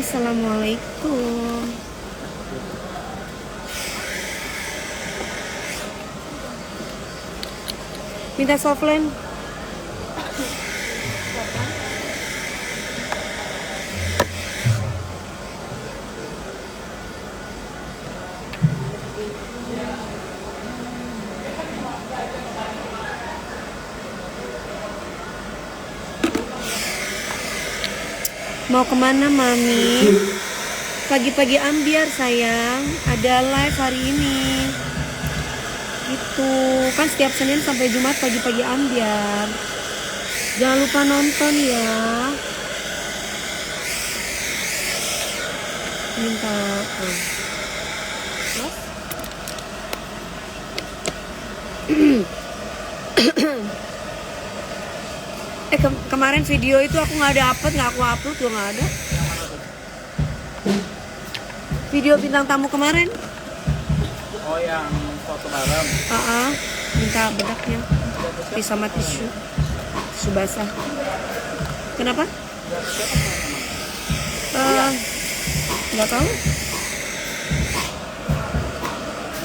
Assalamualaikum. Minta softline. Mau kemana Mami? Pagi-pagi ambiar sayang. Ada live hari ini. Itu kan setiap Senin sampai Jumat pagi-pagi ambiar. Jangan lupa nonton ya. Minta kemarin video itu aku nggak dapet, nggak aku upload juga nggak ada. Video bintang tamu kemarin. Oh, yang foto bareng. Minta bedaknya. Bisa sama tisu basah. Kenapa? Nggak tahu.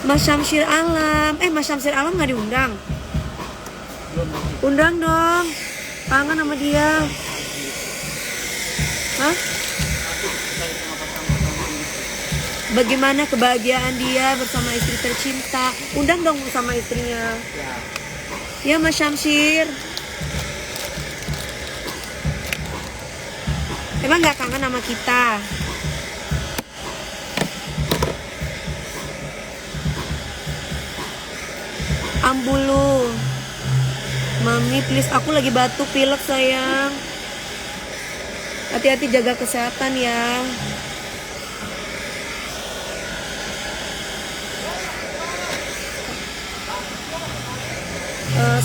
Mas Syamsir Alam. Mas Syamsir Alam nggak diundang? Undang dong. Kangen sama dia. Hah? Bagaimana kebahagiaan dia bersama istri tercinta? Undang dong sama istrinya. Ya Mas Syamsir. Emang gak kangen sama kita? Ambulu. Mami please, aku lagi batuk pilek sayang. Hati-hati jaga kesehatan ya.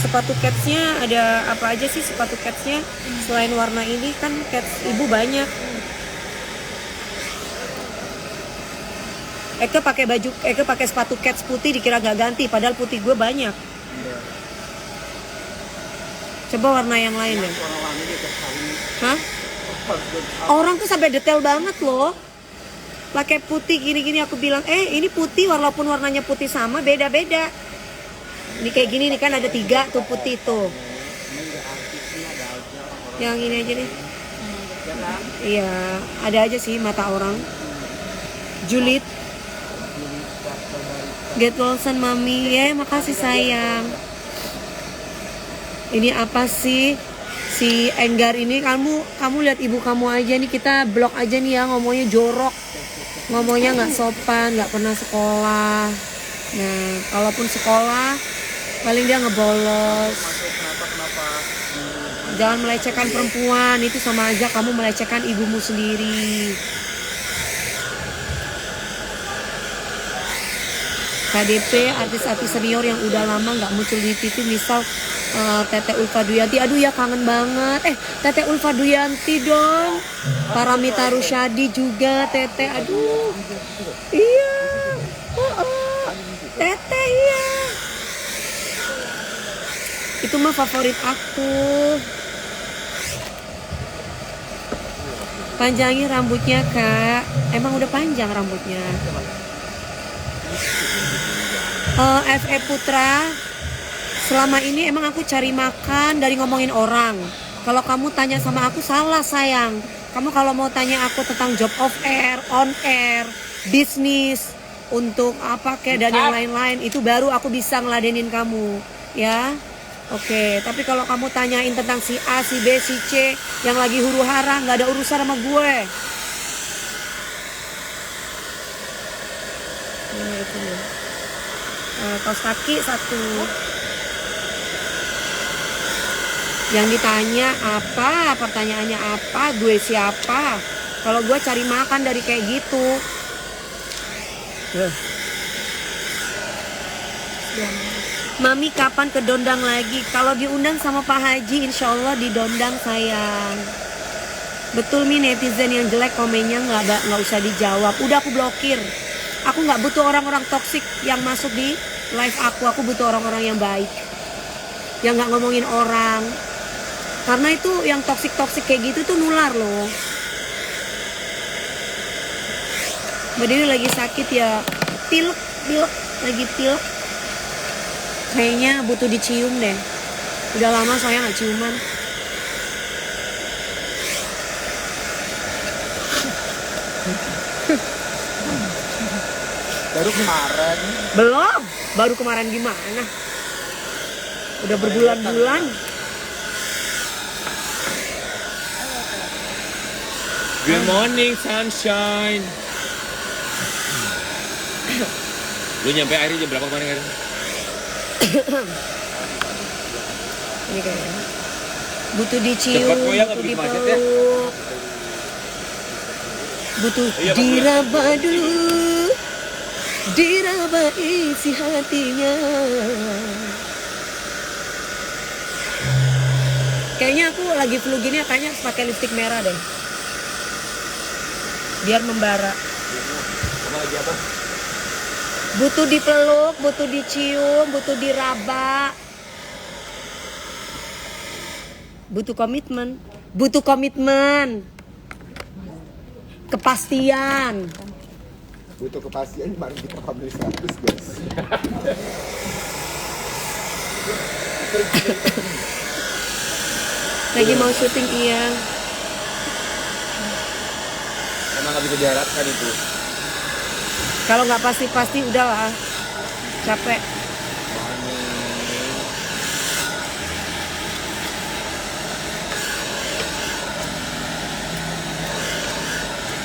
Sepatu catsnya ada apa aja sih sepatu catsnya? Selain warna ini kan cats ibu banyak. Eke pakai sepatu cats putih dikira gak ganti, padahal putih gue banyak. Coba warna yang lain deh. Hah? Orang tuh sampai detail banget loh. Pakai putih gini-gini aku bilang, ini putih walaupun warnanya putih sama beda-beda. Ini kayak gini nih kan ada 3 tuh putih tuh. Yang ini aja nih. Iya, ada aja sih mata orang. Julid. Get Wilson Mami, makasih sayang. Ini apa sih si Enggar ini? Kamu lihat ibu kamu aja nih, kita blok aja nih ya, ngomongnya jorok, ngomongnya nggak sopan, nggak pernah sekolah. Nah, kalaupun sekolah paling dia ngebolos. Jangan melecehkan perempuan, itu sama aja kamu melecehkan ibumu sendiri. KDP artis-artis senior yang udah lama nggak muncul di TV, misal Tete Ulfa Duyanti. Aduh ya kangen banget. Tete Ulfa Duyanti dong. Paramita Rusyadi juga Tete. Aduh. Iya. Tete iya. Itu mah favorit aku. Panjangin rambutnya Kak. Emang udah panjang rambutnya. FE Putra, selama ini emang aku cari makan dari ngomongin orang. Kalau kamu tanya sama aku salah sayang. Kamu kalau mau tanya aku tentang job off air, on air, bisnis, untuk apa kayak dan yang lain-lain, itu baru aku bisa ngeladenin kamu, ya. Oke, tapi kalau kamu tanyain tentang si A, si B, si C yang lagi huru hara, nggak ada urusan sama gue. Nah, itu nih. Kaos kaki 1. Yang ditanya apa, pertanyaannya apa, gue siapa. Kalau gue cari makan dari kayak gitu. Mami kapan ke Dondang lagi? Kalau diundang sama Pak Haji, insya Allah di Dondang sayang. Betul nih, netizen yang jelek komennya nggak usah dijawab. Udah aku blokir. Aku nggak butuh orang-orang toksik yang masuk di live aku. Aku butuh orang-orang yang baik, yang nggak ngomongin orang. Karena itu yang toksik kayak gitu tuh nular loh. Mbak Dewi lagi sakit ya, pilek, lagi pilek. Kayaknya butuh dicium deh. Udah lama soalnya nggak ciuman. Baru kemarin. Belum, baru kemarin gimana? Udah berbulan-bulan. Good morning, sunshine. Lu nyampe air jam berapa kemarin kan? Ini kayaknya butuh dicium, Cepet kok ya, nggak butuh bikin macet ya. dipeluk, butuh Iya, Pak. diraba dulu, diraba isi hatinya. Kayaknya aku lagi flu gini, kayaknya harus pakai lipstik merah deh, biar membara. Sama lagi apa? Butuh dipeluk, butuh dicium, butuh diraba. Butuh komitmen. Kepastian. Butuh kepastian baru kita publish 100 guys. Lagi mau syuting iya. Emang nggak bisa diharapkan itu. Kalau nggak pasti udahlah. Capek.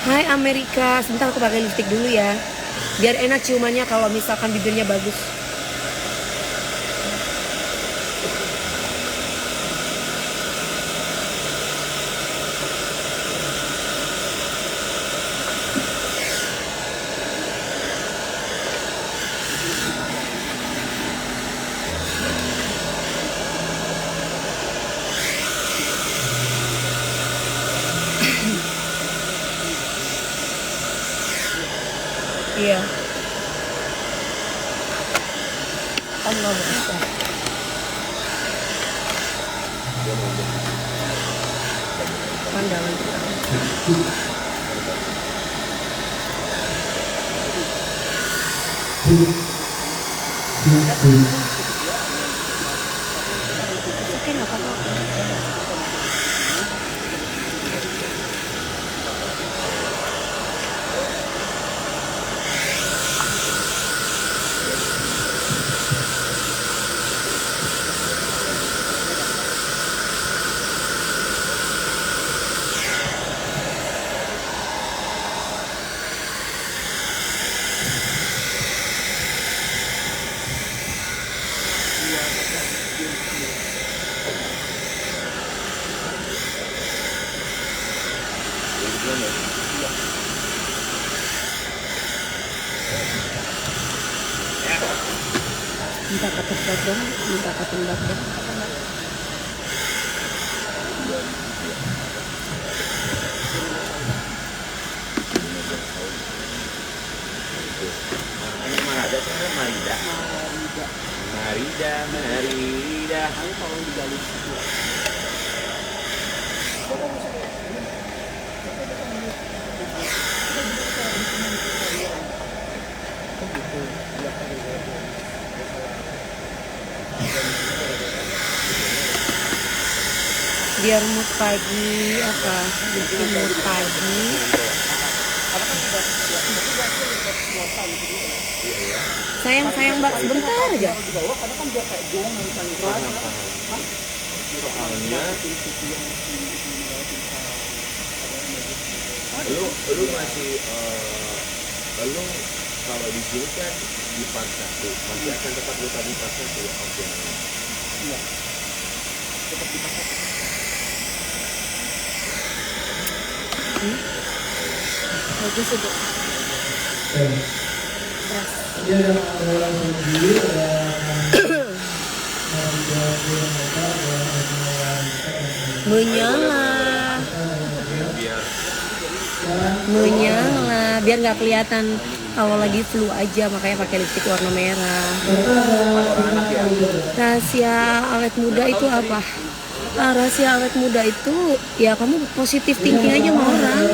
Hai Amerika, sebentar aku pakai lipstik dulu ya. Biar enak ciumannya kalau misalkan bibirnya bagus. Iya. Allah Akbar. Pandangan. Oke, nggak apa-apa. Minta ketebak dong, minta ketembak dong. Ini Marida sama Marida. Marida. Biar mood pagi apa? Bikin mood pagi. Sayang Mbak, sebentar aja. Soalnya lu masih lu kalau di sini kan di part 1 masih akan tetap lu tadi part 1 ya, oke. Iya. Tetap di part 1. Bagus itu. Dia yang langsung dulu menyala biar nggak kelihatan kalau lagi flu aja, makanya pakai lipstik warna merah. Rahasia awet muda itu apa? Rahasia awet muda itu ya kamu positif thinking aja sama orang,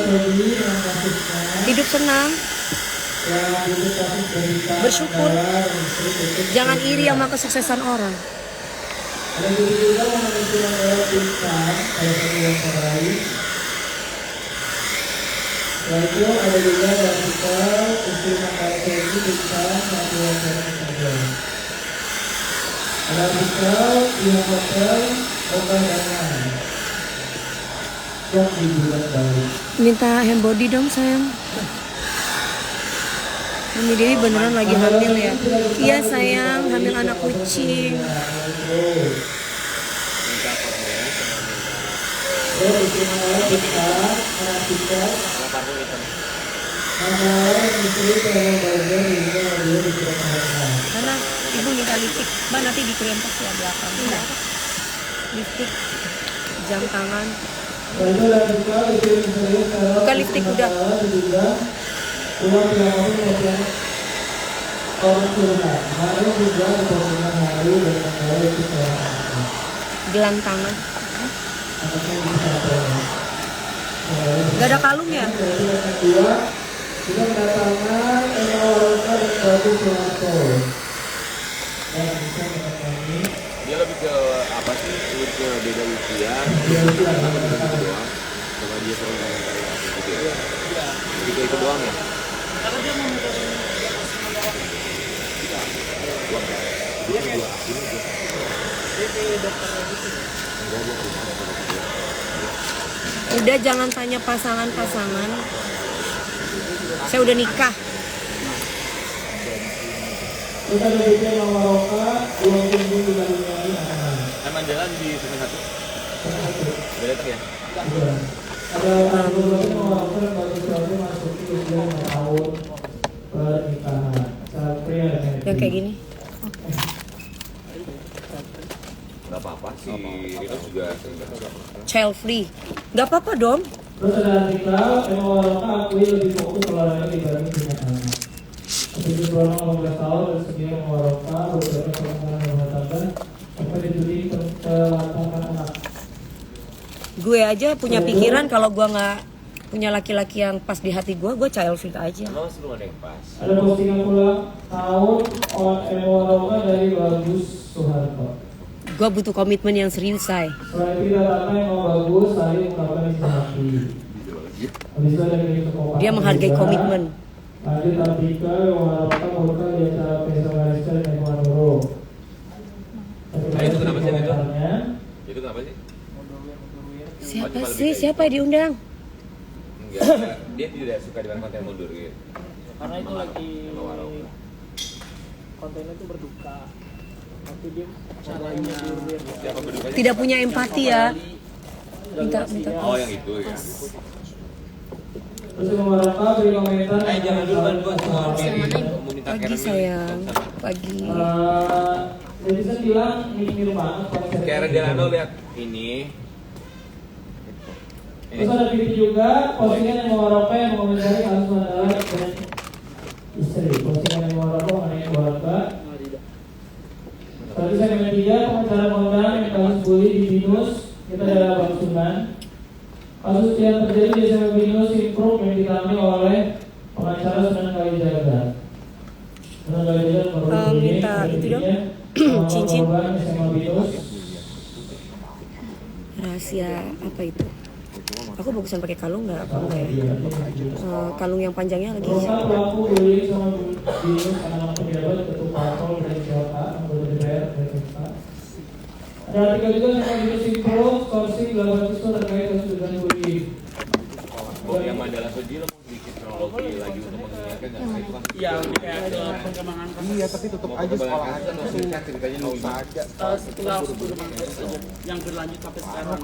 hidup senang. yang butuh kasus penderitaan Bersyukur. adalah listrik untuk Jangan iri sama kesuksesan orang. ada juga menentukan adalah pingsan pada satu yang lain. Setelah itu ada juga vertikal untuk makanan itu pingsan satu yang lain. Ada vertikal pihak hotel obat dan lain yang dibuat balik. Minta hand body dong sayang. Mami Dewi beneran lagi hamil ya? Iya sayang, hamil anak kucing. Karena ibu minta lipstick, mbak nanti dikrempes ya belakang. Lipstick, jam tangan. Bukan lipstick udah. Gelang tangan. Gak ada kalung ya? Kita kedatangan Eropa dan Batu Selato. Dan bisa menemani Dia lebih ke apa sih? Lebih ke beda usia. Sama dia sering komentari gitu ya. Lebih ke itu doang ya. Karena dia mau dia kayak dokter gitu. Udah jangan tanya pasangan-pasangan. Saya udah nikah. kita berbicara Maroka, uang tinggi juga dinyanyi aman. Emang jalan di season 1? Beda ya? Ada beberapa Maroka dan Batu Selato masuk ke usia 5 tahun pernikahan. Saat pria dan Yang kayak gini. Gak apa-apa sih, Rino juga sering Child free. Gak apa-apa dong. Terus ada artikel, emang Maroka akui lebih fokus olahraga dibanding punya anak. Seperti Bruno 15 tahun dan sedia Maroka beberapa perempuan rumah tangga sampai dituding kelangkaan anak. Gue aja punya pikiran kalau gue nggak punya laki-laki yang pas di hati gue child free aja. Emang masih belum ada yang pas? Ada postingan pula tahun on Maroka dari Bagus Soeharto. Gue butuh komitmen yang serius, say. Selain tidak datang yang mau bagus, saya mengungkapkan isi hati. Habis itu ada kirim ke Kopassus Dia menghargai juga. komitmen. Lanjut artikel yang mengharapkan mereka di acara Pesta Mariska dan Eko Nuro. Nah, itu kenapa sih itu? Komentarnya, Itu kenapa sih? Siapa sih? Siapa yang diundang? Enggak, dia tidak suka dengan konten mundur gitu. Karena itu lagi Sama Maroka. kontennya itu berduka. Tapi dia caranya Siapa berdukanya? Tidak punya empati ya. Minta. Oh yang itu ya. terus yang mengharapkan beri komentar. Jangan dulu kan gua mau minta Pagi sayang. Pagi. Jadi saya bilang mirip banget konsepnya. Karen Delano lihat ini. Terus ada video juga postingan yang mengharapkan yang mengomentari kasus Mandala dan istri. Postingan yang mengharapkan mengenai keluarga. Tadi saya media komentar-komentar yang kasus bully di Binus kita adalah Bang Sunan. Kasus yang terjadi di SMA Binus Improve yang ditangani oleh pengacara Sunan Kalijaga. Sunan Kalijaga baru minta itu dong. Cincin. SMA Binus. Rahasia apa itu? Aku bagusan pakai kalung nggak? Apa enggak ya? Kalung yang panjangnya lagi. Perusahaan pelaku bullying sama Binus anak-anak pejabat ketua Patol dan Jawa anggota DPR dan DPK. Ada artikel juga sama Binus Improve sourcing 8 siswa terkait kasus dugaan bullying. Oh yang Mandala Soji lo mau bikin kronologi lagi untuk mengingatkan nggak? Itu kan Iya, kayak ada perkembangan kasus. Iya, tapi tutup aja sekolah aja. Singkat ceritanya lupa aja. Setelah sebelum yang berlanjut sampai sekarang.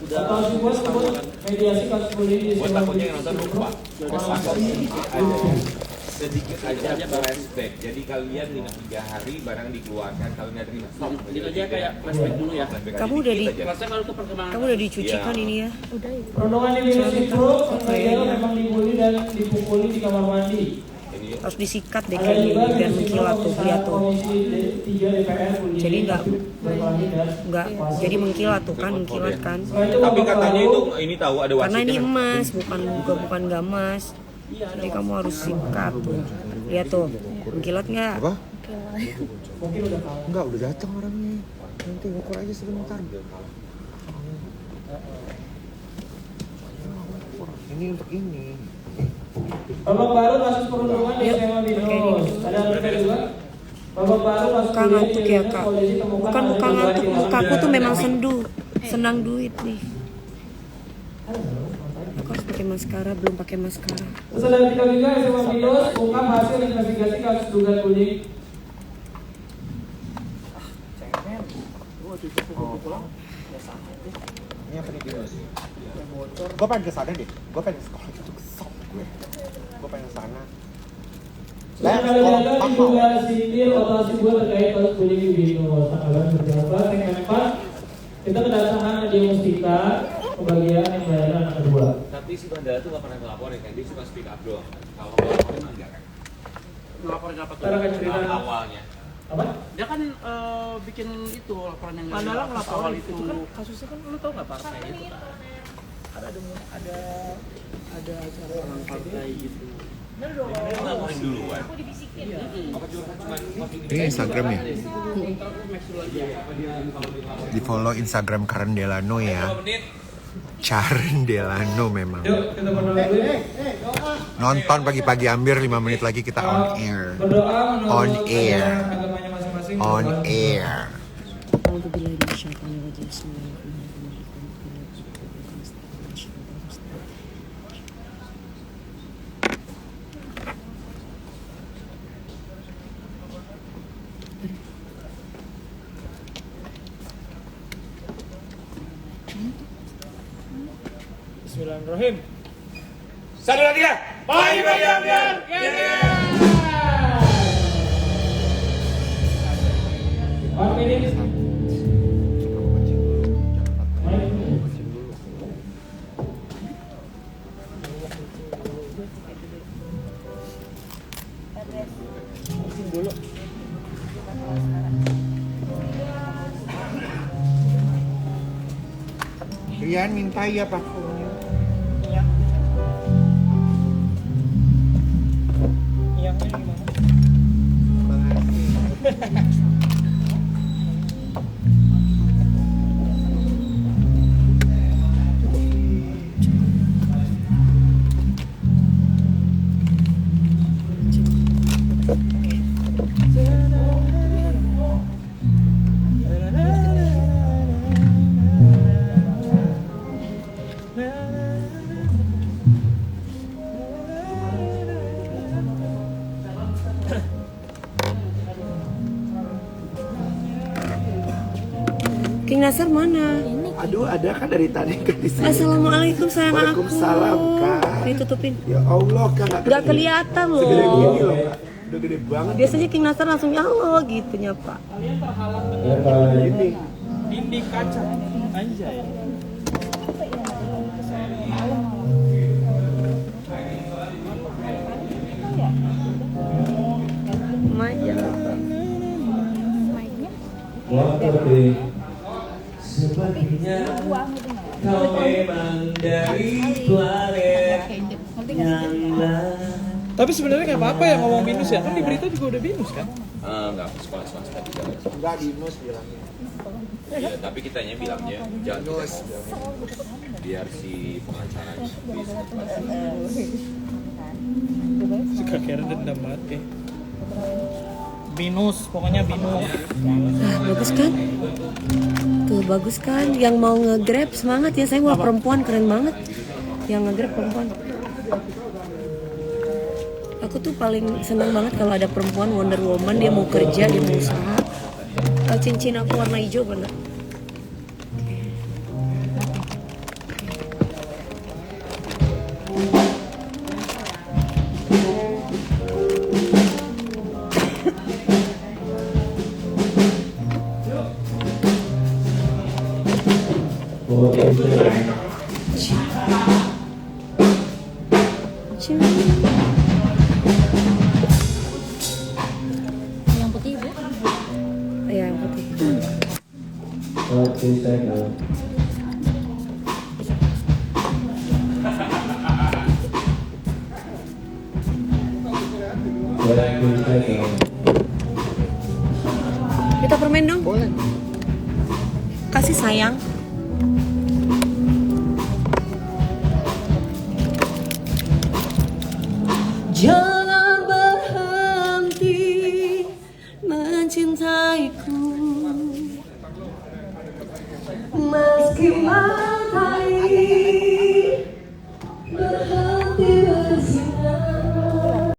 Atau sebuah sebut mediasi kasus bullying di Gue SMA takutnya yang nonton lupa. Binus. Sedikit aja flashback. Jadi kalian minum 3 hari barang dikeluarkan kalau nggak terima. Itu aja kayak flashback dulu ya. Kamu udah di- Kelasnya kalau ke perkembangan. Kamu udah dicuci kan ini ya? Udah itu. Perundungan di Binus Improve terkait memang dibully dan dipukuli di kamar mandi. Harus disikat deh Ada kayak juga gini biar mengkilat tuh, lihat tuh. Komisi 3 DPR bullying. Jadi nggak Berkelahi dan jadi mengkilat tuh kan, mengkilat kan. Selain itu, Tapi babak katanya lalu, itu ini tahu ada Karena ini wasitnya. emas, bukan nggak emas. Jadi kamu harus sikat. Lihat tuh, mengkilat nggak? Apa? Enggak, udah datang orangnya. Nanti ngukur aja sebentar. Ini untuk ini. Babak baru masuk perundungan di SMA Binus. Ada mereka juga? Babak baru masuk Muka kuliah ngantuk di ya Universitas kak. Polisi temukan Bukan ada muka dua ngantuk, di mukaku tuh Bawaslu. memang senang duit nih. Aku harus pakai maskara, belum pakai maskara. Sesudah tiga juga SMA Binus ungkap hasil investigasi kasus dugaan bullying. Ini apa nih Binus? Gue pengen ke sana deh. Gue pengen sekolah itu kesel gue. Gue pengen ke sana. Yang kali ada diduga sindir operasi buat terkait kasus bullying di Binus. Tanggapan berapa? Segmen 4 kita kedatangan Nadia Mustika pembagian yang melahirkan anak kedua. Tapi si bandara tuh gak pernah ngelaporin kan, dia cuma speak up doang. Kalau ngelaporin enggak kan? Ngelaporin apa tuh? Cara kan cerita Awalnya. apa? Dia kan bikin itu laporan yang Mandala awal ngelaporin itu. itu kan kasusnya kan lu tau nggak partai itu kan ada acara Orang partai gitu. Ngelaporin duluan. Ini Instagramnya. Di follow Instagram Karen Delano ya. Karen Delano memang. Yuk kita berdoa dulu ya. Nonton pagi-pagi hampir 5 menit lagi kita on air. Berdoa menurut On air. agamanya masing-masing. On air. Bismillahirrahmanirrahim. Satu lagi ya. Bye bye ambiar. One minute. Rian minta ya Pak. King Nasar mana? Aduh, ada kan dari tadi ke di sini. Assalamualaikum sayang aku. Waalaikumsalam, Kak. Ditutupin. Ya Allah, Kak. Gak kelihatan Segede gini loh. loh, Kak. Udah gede banget. Biasanya King Nasar langsung ya Allah gitu nyapa. Ini. dinding kaca anjay. Maya. Sepertinya kau memang dari planet yang lain. Tapi sebenarnya nggak apa-apa ya ngomong binus ya, kan di berita juga udah binus kan? Enggak, sekolah swasta tidak. Enggak, Binus bilangnya. Iya, tapi kitanya bilangnya jangan Binus. biar si pengacara bisa. Suka kira dendam banget ya. Binus, pokoknya binus. Nah, bagus kan? Tuh bagus kan? Yang mau nge-grab semangat ya, saya wah perempuan keren banget. Yang nge-grab perempuan. Aku tuh paling senang banget kalau ada perempuan Wonder Woman, dia mau kerja, dia mau usaha. Cincin aku warna hijau bener. Yang putih ibu. Ya, yang putih. Oke, saya Kita permen dong. Boleh. Kasih sayang. Jangan